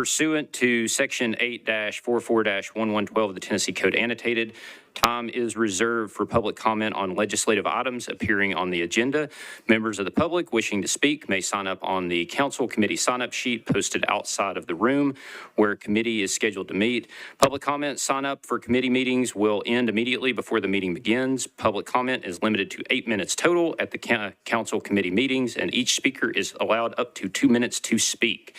Pursuant to Section 8-44-1112 of the Tennessee Code Annotated, time is reserved for public comment on legislative items appearing on the agenda. Members of the public wishing to speak may sign up on the council committee sign-up sheet posted outside of the room where committee is scheduled to meet. Public comment sign up for committee meetings will end immediately before the meeting begins. Public comment is limited to 8 minutes total at the council committee meetings, and each speaker is allowed up to 2 minutes to speak.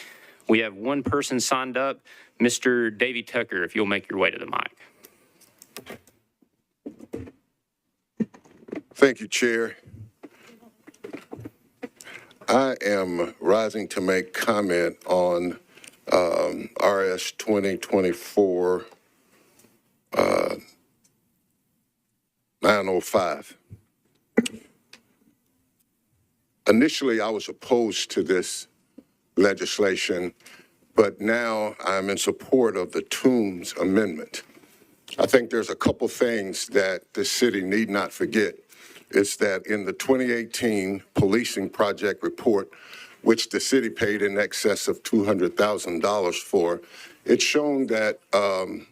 We have one person signed up, Mr. Davey Tucker, if you'll make your way to the mic. Thank you, Chair. I am rising to make comment on RS 2024 905. Initially, I was opposed to this legislation, but now I'm in support of the Toombs Amendment. I think there's a couple things that the city need not forget. It's that in the 2018 policing project report, which the city paid in excess of $200,000 for, it's shown that of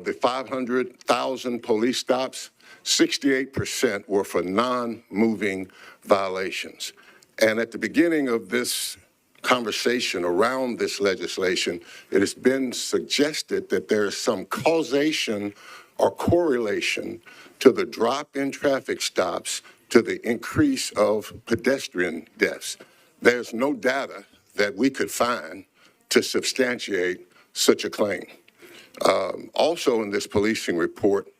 the 500,000 police stops, 68% were for non-moving violations. And at the beginning of this conversation around this legislation, it has been suggested that there is some causation or correlation to the drop in traffic stops to the increase of pedestrian deaths. There's no data that we could find to substantiate such a claim. Also in this policing report,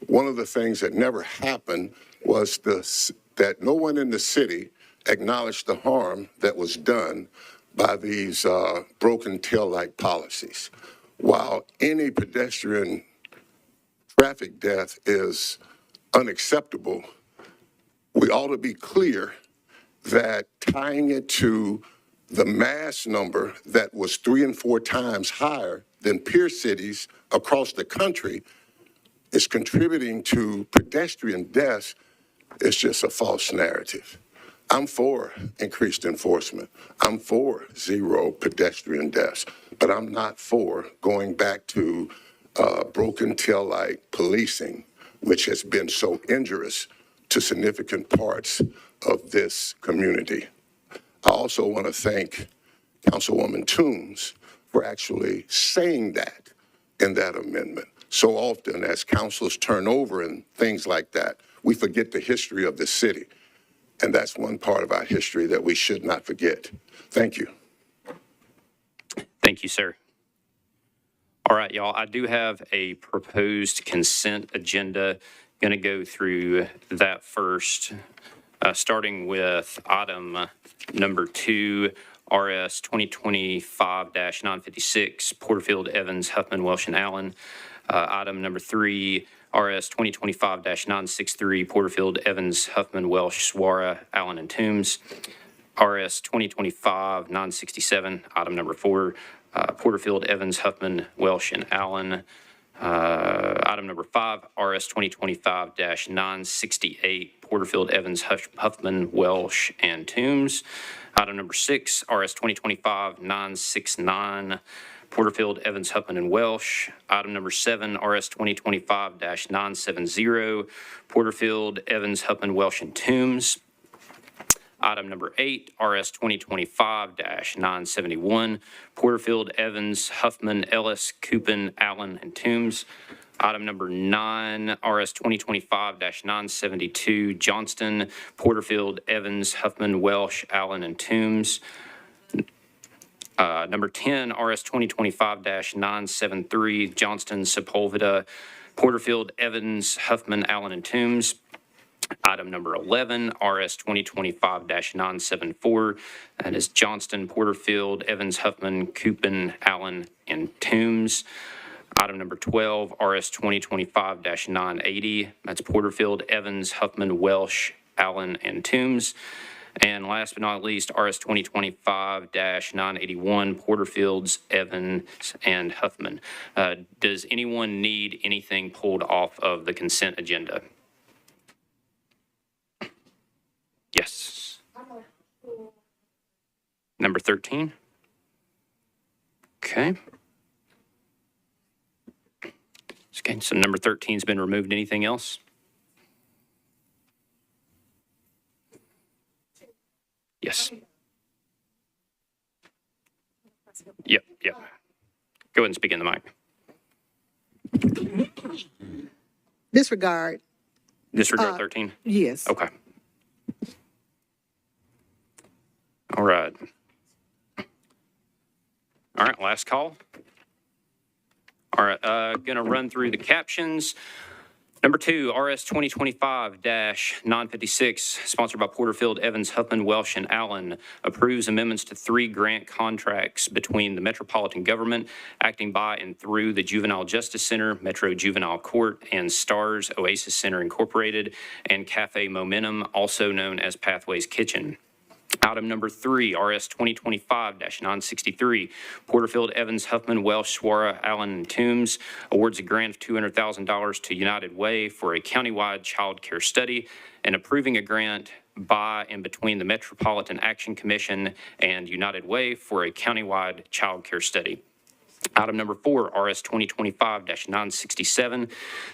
one of the things that never happened was that no one in the city acknowledged the harm that was done by these broken taillight policies. While any pedestrian traffic death is unacceptable, we ought to be clear that tying it to the mass number that was 3 and 4 times higher than peer cities across the country is contributing to pedestrian deaths is just a false narrative. I'm for increased enforcement. I'm for 0 pedestrian deaths, but I'm not for going back to broken taillight policing, which has been so injurious to significant parts of this community. I also want to thank Councilwoman Toombs for actually saying that in that amendment. So often as councils turn over and things like that, we forget the history of the city. And that's one part of our history that we should not forget. Thank you. Thank you, sir. All right, y'all, I do have a proposed consent agenda. Going to go through that first, starting with item number 2, RS 2025-956, Porterfield, Evans, Huffman, Welsh, and Allen. Item number 3, RS 2025-963, Porterfield, Evans, Huffman, Welsh, Swara, Allen, and Toombs. RS 2025-967, item number 4, Porterfield, Evans, Huffman, Welsh, and Allen. Item number 5, RS 2025-968, Porterfield, Evans, Huffman, Welsh, and Toombs. Item number 6, RS 2025-969, Porterfield, Evans, Huffman, and Welsh. Item number 7, RS 2025-970, Porterfield, Evans, Huffman, Welsh, and Toombs. Item number 8, RS 2025-971, Porterfield, Evans, Huffman, Ellis, Coupin, Allen, and Toombs. Item number 9, RS 2025-972, Johnston, Porterfield, Evans, Huffman, Welsh, Allen, and Toombs. Number 10, RS 2025-973, Johnston, Sepulveda, Porterfield, Evans, Huffman, Allen, and Toombs. Item number 11, RS 2025-974, that is Johnston, Porterfield, Evans, Huffman, Coupin, Allen, and Toombs. Item number 12, RS 2025-980, that's Porterfield, Evans, Huffman, Welsh, Allen, and Toombs. And last but not least, RS 2025-981, Porterfields, Evans, and Huffman. Does anyone need anything pulled off of the consent agenda? Yes. Number 13. Okay. Okay. Okay, so number 13's been removed. Anything else? Yes. Yep. Go ahead and speak in the mic. Disregard. Disregard 13? Yes. Okay. All right. All right, last call. All right, going to run through the captions. Number 2, RS 2025-956, sponsored by Porterfield, Evans, Huffman, Welsh, and Allen, approves amendments to 3 grant contracts between the Metropolitan Government, acting by and through the Juvenile Justice Center, Metro Juvenile Court, and STARS Oasis Center Incorporated, and Cafe Momentum, also known as Pathways Kitchen. Item number 3, RS 2025-963, Porterfield, Evans, Huffman, Welsh, Swara, Allen, and Toombs awards a grant of $200,000 to United Way for a countywide child care study, and approving a grant by and between the Metropolitan Action Commission and United Way for a countywide child care study. Item number 4, RS 2025-967,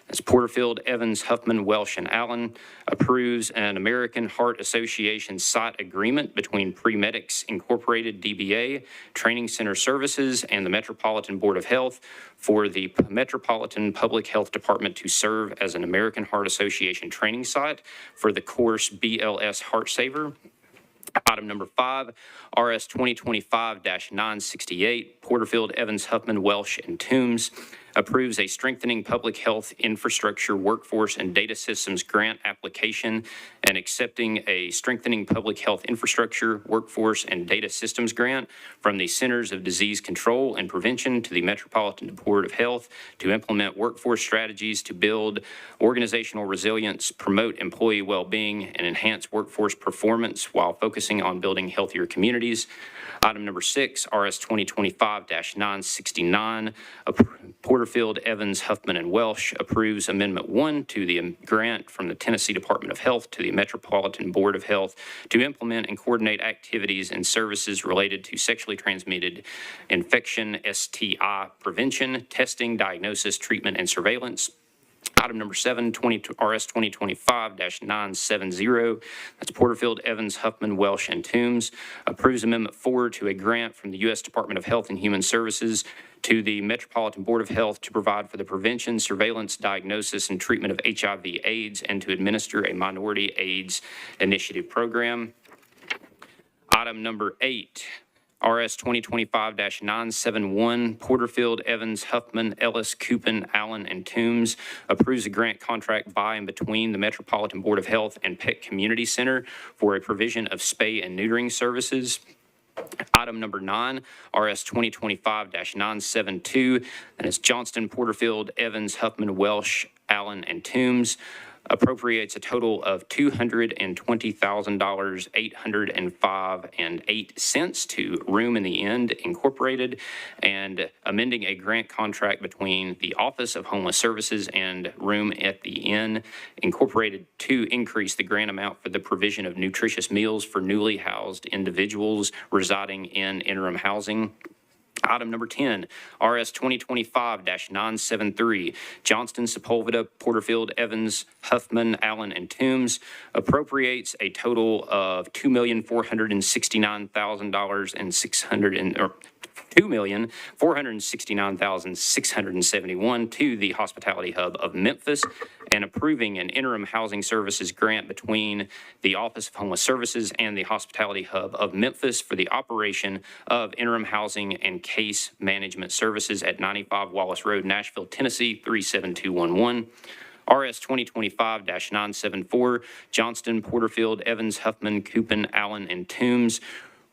that's Porterfield, Evans, Huffman, Welsh, and Allen, approves an American Heart Association site agreement between Premedics Incorporated, DBA, Training Center Services, and the Metropolitan Board of Health for the Metropolitan Public Health Department to serve as an American Heart Association training site for the course BLS Heart Saver. Item number 5, RS 2025-968, Porterfield, Evans, Huffman, Welsh, and Toombs approves a Strengthening Public Health Infrastructure, Workforce, and Data Systems grant application and accepting a Strengthening Public Health Infrastructure, Workforce, and Data Systems grant from the Centers of Disease Control and Prevention to the Metropolitan Board of Health to implement workforce strategies to build organizational resilience, promote employee well-being, and enhance workforce performance while focusing on building healthier communities. Item number 6, RS 2025-969, Porterfield, Evans, Huffman, and Welsh approves Amendment 1 to the grant from the Tennessee Department of Health to the Metropolitan Board of Health to implement and coordinate activities and services related to sexually transmitted infection, STI prevention, testing, diagnosis, treatment, and surveillance. Item number 7, RS 2025-970, that's Porterfield, Evans, Huffman, Welsh, and Toombs, approves Amendment 4 to a grant from the U.S. Department of Health and Human Services to the Metropolitan Board of Health to provide for the prevention, surveillance, diagnosis, and treatment of HIV/AIDS and to administer a Minority AIDS Initiative program. Item number 8, RS 2025-971, Porterfield, Evans, Huffman, Ellis, Coupin, Allen, and Toombs approves a grant contract by and between the Metropolitan Board of Health and Pet Community Center for a provision of spay and neutering services. Item number 9, RS 2025-972, and it's Johnston, Porterfield, Evans, Huffman, Welsh, Allen, and Toombs, appropriates a total of $220,000, 805 and 8 cents to Room in the End Incorporated, and amending a grant contract between the Office of Homeless Services and Room at the Inn Incorporated to increase the grant amount for the provision of nutritious meals for newly housed individuals residing in interim housing. Item number 10, RS 2025-973, Johnston, Sepulveda, Porterfield, Evans, Huffman, Allen, and Toombs appropriates a total of $2,469,671 to the Hospitality Hub of Memphis, and approving an interim housing services grant between the Office of Homeless Services and the Hospitality Hub of Memphis for the operation of interim housing and case management services at 95 Wallace Road, Nashville, Tennessee 37211. RS 2025-974, Johnston, Porterfield, Evans, Huffman, Coupin, Allen, and Toombs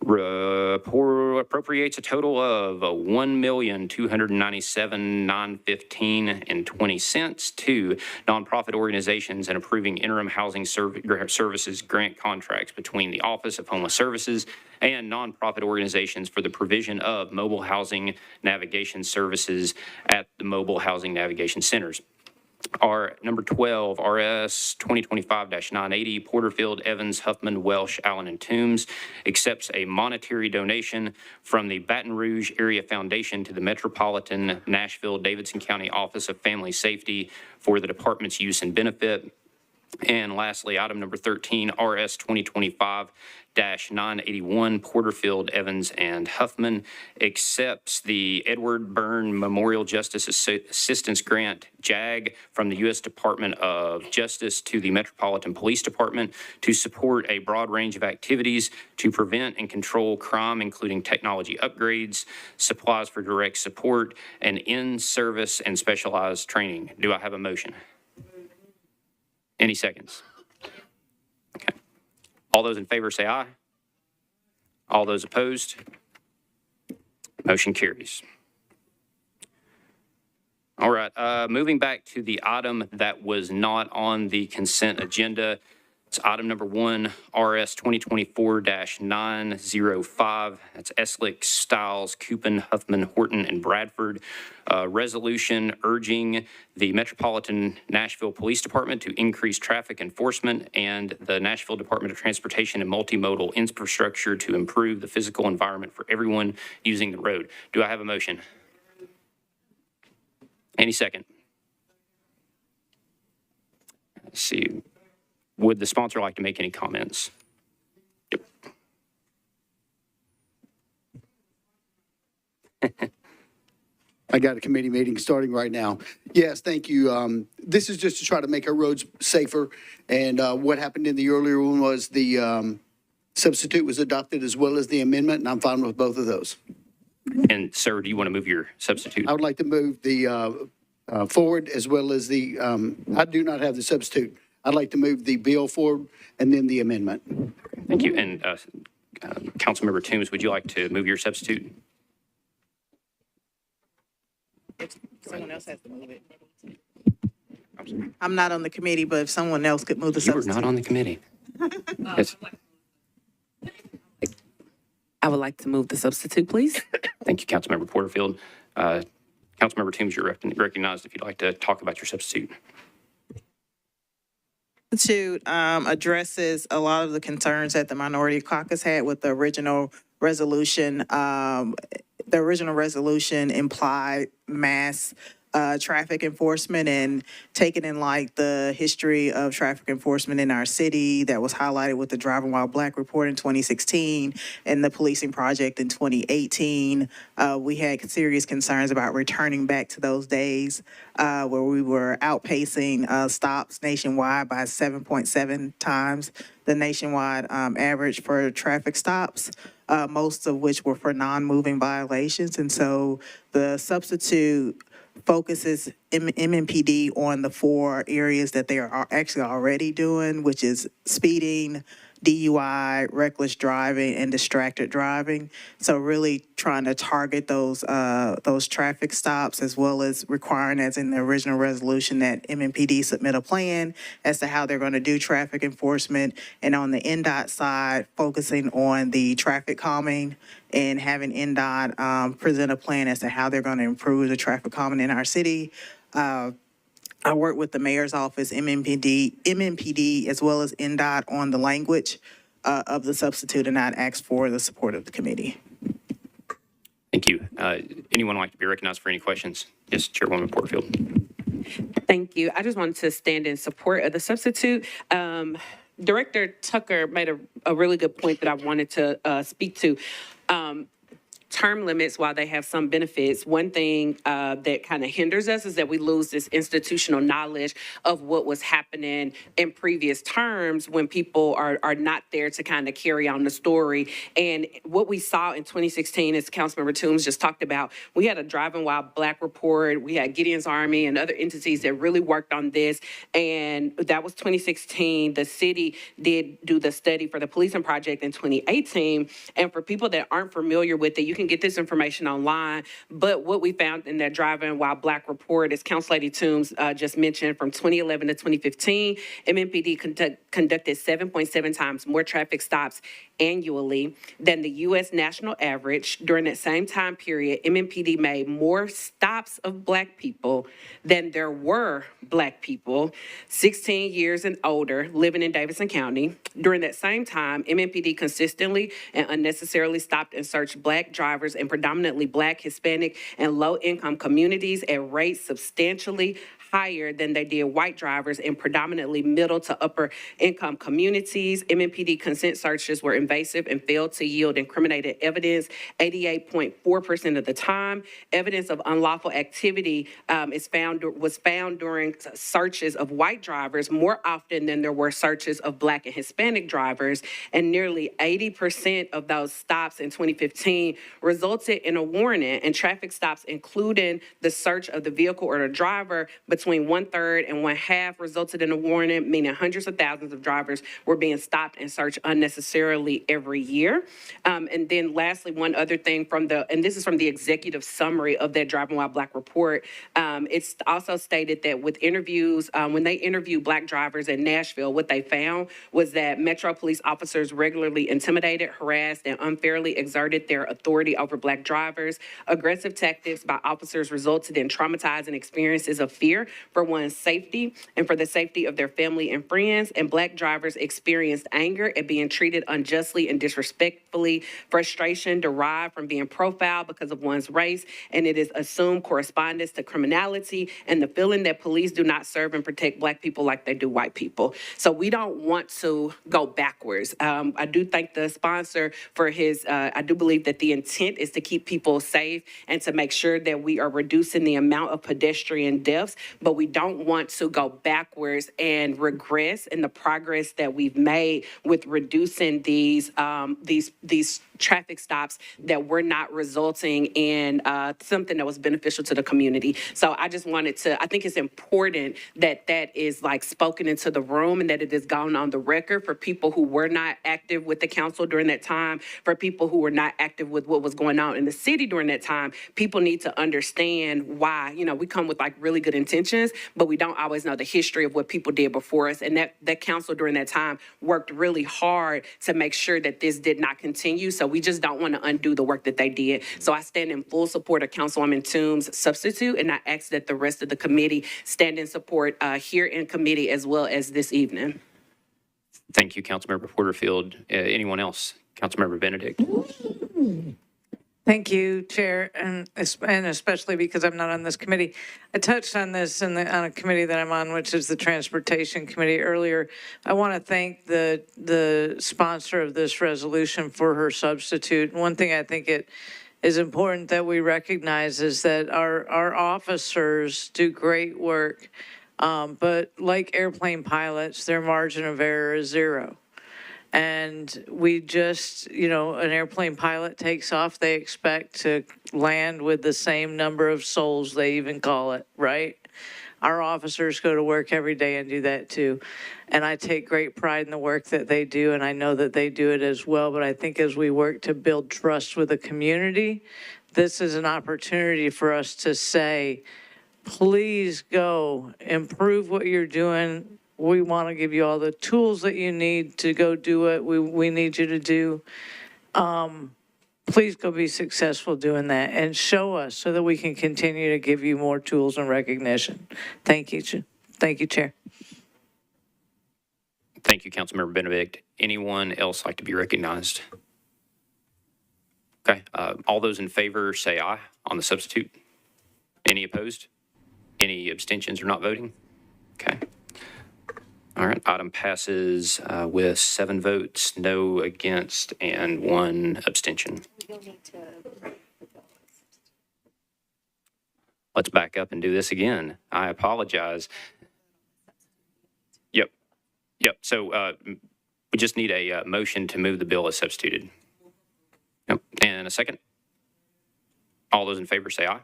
appropriates a total of $1,297,915.20 to nonprofit organizations and approving interim housing services grant contracts between the Office of Homeless Services and nonprofit organizations for the provision of mobile housing navigation services at the mobile housing navigation centers. Our number 12, RS 2025-980, Porterfield, Evans, Huffman, Welsh, Allen, and Toombs accepts a monetary donation from the Baton Rouge Area Foundation to the Metropolitan Nashville Davidson County Office of Family Safety for the department's use and benefit. And lastly, item number 13, RS 2025-981, Porterfield, Evans, and Huffman accepts the Edward Byrne Memorial Justice Assistance Grant, JAG, from the U.S. Department of Justice to the Metropolitan Police Department to support a broad range of activities to prevent and control crime, including technology upgrades, supplies for direct support, and in-service and specialized training. Do I have a motion? Any seconds? Okay. All those in favor say aye. All those opposed? Motion carries. All right, moving back to the item that was not on the consent agenda. It's item number 1, RS 2024-905. That's Eslick, Stiles, Coupin, Huffman, Horton, and Bradford. Resolution urging the Metropolitan Nashville Police Department to increase traffic enforcement and the Nashville Department of Transportation and Multimodal Infrastructure to improve the physical environment for everyone using the road. Do I have a motion? Any second? Let's see. Would the sponsor like to make any comments? Yep. I got a committee meeting starting right now. Yes, thank you. This is just to try to make our roads safer. And what happened in the earlier one was the substitute was adopted as well as the amendment, and I'm fine with both of those. And sir, do you want to move your substitute? I would like to move the forward as well as the, I do not have the substitute. I'd like to move the bill forward and then the amendment. Thank you. And Councilmember Toombs, would you like to move your substitute? Someone else has to move it. I'm not on the committee, but if someone else could move the You were substitute. not on the committee. Yes. I would like to move the substitute, please. Thank you, Councilmember Porterfield. Councilmember Toombs, you're recognized if you'd like to talk about your substitute. Substitute addresses a lot of the concerns that the Minority Caucus had with the original resolution. The original resolution implied mass traffic enforcement, and taking in light the history of traffic enforcement in our city that was highlighted with the Driving While Black report in 2016 and the policing project in 2018, we had serious concerns about returning back to those days where we were outpacing stops nationwide by 7.7 times the nationwide average for traffic stops, most of which were for non-moving violations. And so the substitute focuses MMPD on the 4 areas that they are actually already doing, which is speeding, DUI, reckless driving, and distracted driving. So really trying to target those traffic stops, as well as requiring, as in the original resolution, that MMPD submit a plan as to how they're going to do traffic enforcement. And on the NDOT side, focusing on the traffic calming and having NDOT present a plan as to how they're going to improve the traffic calming in our city. I work with the mayor's office, MMPD, as well as NDOT on the language of the substitute, and I'd ask for the support of the committee. Thank you. Anyone like to be recognized for any questions? Yes, Chairwoman Porterfield. Thank you. I just wanted to stand in support of the substitute. Director Tucker made a really good point that I wanted to speak to. Term limits, while they have some benefits, one thing that kind of hinders us is that we lose this institutional knowledge of what was happening in previous terms when people are not there to kind of carry on the story. And what we saw in 2016, as Councilmember Toombs just talked about, we had a Driving While Black report, we had Gideon's Army and other entities that really worked on this. And that was 2016. The city did do the study for the policing project in 2018. And for people that aren't familiar with it, you can can get this information online, but what we found in that Driving While Black report, as Council Lady Toombs just mentioned, from 2011 to 2015, MMPD conducted 7.7 times more traffic stops annually than the U.S. national average. During that same time period, MMPD made more stops of Black people than there were Black people 16 years and older living in Davidson County. During that same time, MMPD consistently and unnecessarily stopped and searched Black drivers in predominantly Black, Hispanic, and low-income communities at rates substantially higher than they did white drivers in predominantly middle to upper income communities. MMPD consent searches were invasive and failed to yield incriminated evidence 88.4% of the time. Evidence of unlawful activity was found during searches of white drivers more often than there were searches of Black and Hispanic drivers, and nearly 80% of those stops in 2015 resulted in a warning, and traffic stops, including the search of the vehicle or the driver, between 1/3 and 1/2 resulted in a warning, meaning hundreds of thousands of drivers were being stopped and searched unnecessarily every year. And then lastly, one other thing and this is from the executive summary of that Driving While Black report, it's also stated that with interviews, when they interviewed Black drivers in Nashville, what they found was that Metro police officers regularly intimidated, harassed, and unfairly exerted their authority over Black drivers. Aggressive tactics by officers resulted in traumatizing experiences of fear for one's safety and for the safety of their family and friends, and Black drivers experienced anger at being treated unjustly and disrespectfully, frustration derived from being profiled because of one's race, and it is assumed correspondence to criminality, and the feeling that police do not serve and protect Black people like they do white people. So we don't want to go backwards. I do thank the sponsor for his, I do believe that the intent is to keep people safe and to make sure that we are reducing the amount of pedestrian deaths, but we don't want to go backwards and regress in the progress that we've made with reducing these traffic stops that were not resulting in something that was beneficial to the community. So I just wanted to, I think it's important that that is like spoken into the room and that it is gone on the record for people who were not active with the council during that time, for people who were not active with what was going on in the city during that time. People need to understand why, we come with like really good intentions, but we don't always know the history of what people did before us. And that council during that time worked really hard to make sure that this did not continue. So we just don't want to undo the work that they did. So I stand in full support of Councilwoman Toombs' substitute, and I ask that the rest of the committee stand in support here in committee as well as this evening. Thank you, Councilmember Porterfield. Anyone else? Councilmember Benedict. Thank you, Chair, and especially because I'm not on this committee. I touched on this on a committee that I'm on, which is the Transportation Committee earlier. I want to thank the sponsor of this resolution for her substitute. One thing I think it is important that we recognize is that our officers do great work, but like airplane pilots, their margin of error is zero. And we just, an airplane pilot takes off, they expect to land with the same number of souls, they even call it, right? Our officers go to work every day and do that too. And I take great pride in the work that they do, and I know that they do it as well. But I think as we work to build trust with the community, this is an opportunity for us to say, please go improve what you're doing. We want to give you all the tools that you need to go do it. We need you to do. Please go be successful doing that and show us so that we can continue to give you more tools and recognition. Thank you. Thank you, Chair. Thank you, Councilmember Benedict. Anyone else like to be recognized? Okay. All those in favor say aye on the substitute. Any opposed? Any abstentions or not voting? Okay. All right, item passes with 7 votes, no against, and 1 abstention. Let's back up and do this again. I apologize. Yep. So we just need a motion to move the bill as substituted. Yep. And a second. All those in favor say aye.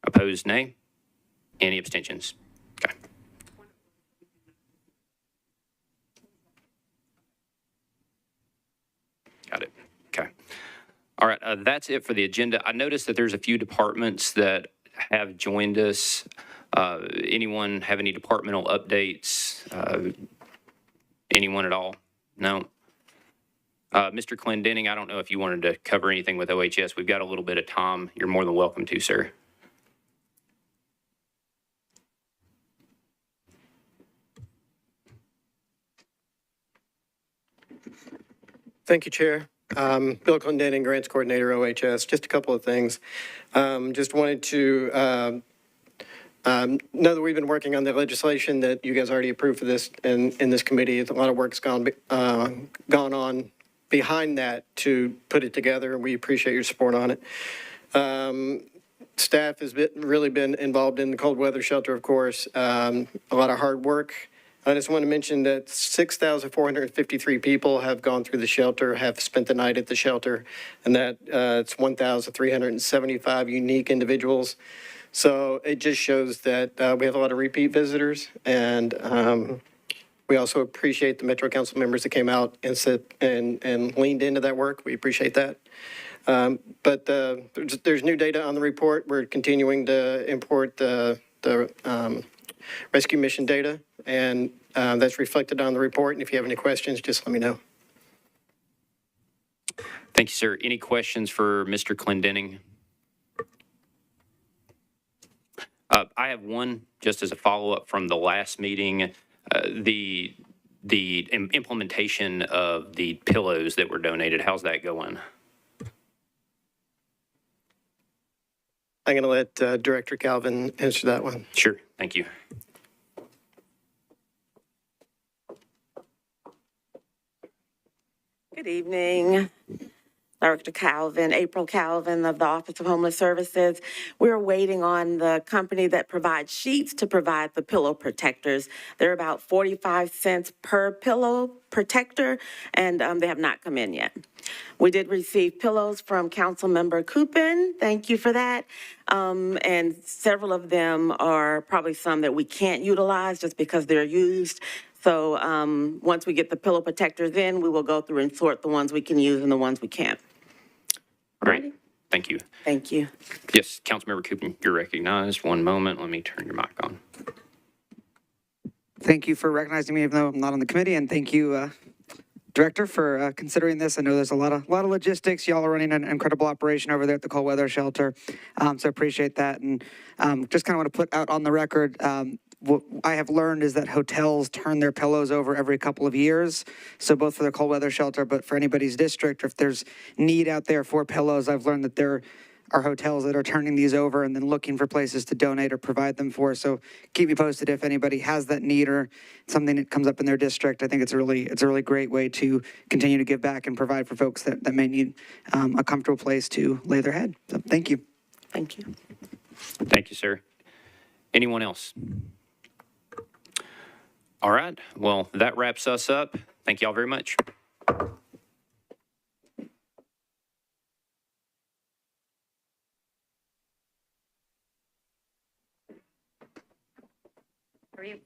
Opposed, nay. Any abstentions? Okay. Got it. Okay. All right, that's it for the agenda. I noticed that there's a few departments that have joined us. Anyone have any departmental updates? Anyone at all? No? Mr. Clendenning, I don't know if you wanted to cover anything with OHS. We've got a little bit of time. You're more than welcome to, sir. Thank you, Chair. Bill Clendenning, Grants Coordinator, OHS. Just a couple of things. Just wanted to know that we've been working on the legislation that you guys already approved for this in this committee. A lot of work's gone on behind that to put it together, and we appreciate your support on it. Staff has really been involved in the cold weather shelter, of course. A lot of hard work. I just want to mention that 6,453 people have gone through the shelter, have spent the night at the shelter, and that it's 1,375 unique individuals. So it just shows that we have a lot of repeat visitors, and we also appreciate the Metro Council members that came out and leaned into that work. We appreciate that. But there's new data on the report. We're continuing to import the rescue mission data, and that's reflected on the report. And if you have any questions, just let me know. Thank you, sir. Any questions for Mr. Clendenning? I have one just as a follow-up from the last meeting. The implementation of the pillows that were donated, how's that going? I'm going to let Director Calvin answer that one. Sure, thank you. Good evening, Director Calvin, April Calvin of the Office of Homeless Services. We're waiting on the company that provides sheets to provide the pillow protectors. They're about 45 cents per pillow protector, and they have not come in yet. We did receive pillows from Councilmember Coopin. Thank you for that. And several of them are probably some that we can't utilize just because they're used. So once we get the pillow protectors in, we will go through and sort the ones we can use and the ones we can't. Great, thank you. Thank you. Yes, Councilmember Coopin, you're recognized. One moment, let me turn your mic on. Thank you for recognizing me, even though I'm not on the committee, and thank you, Director, for considering this. I know there's a lot of logistics. Y'all are running an incredible operation over there at the cold weather shelter, so appreciate that. And just kind of want to put out on the record, what I have learned is that hotels turn their pillows over every couple of years. So both for the cold weather shelter, but for anybody's district, or if there's need out there for pillows, I've learned that there are hotels that are turning these over and then looking for places to donate or provide them for. So keep me posted if anybody has that need or something that comes up in their district. I think it's a really great way to continue to give back and provide for folks that may need a comfortable place to lay their head. So thank you. Thank you. Thank you, sir. Anyone else? All right, well, that wraps us up. Thank you all very much. How are you?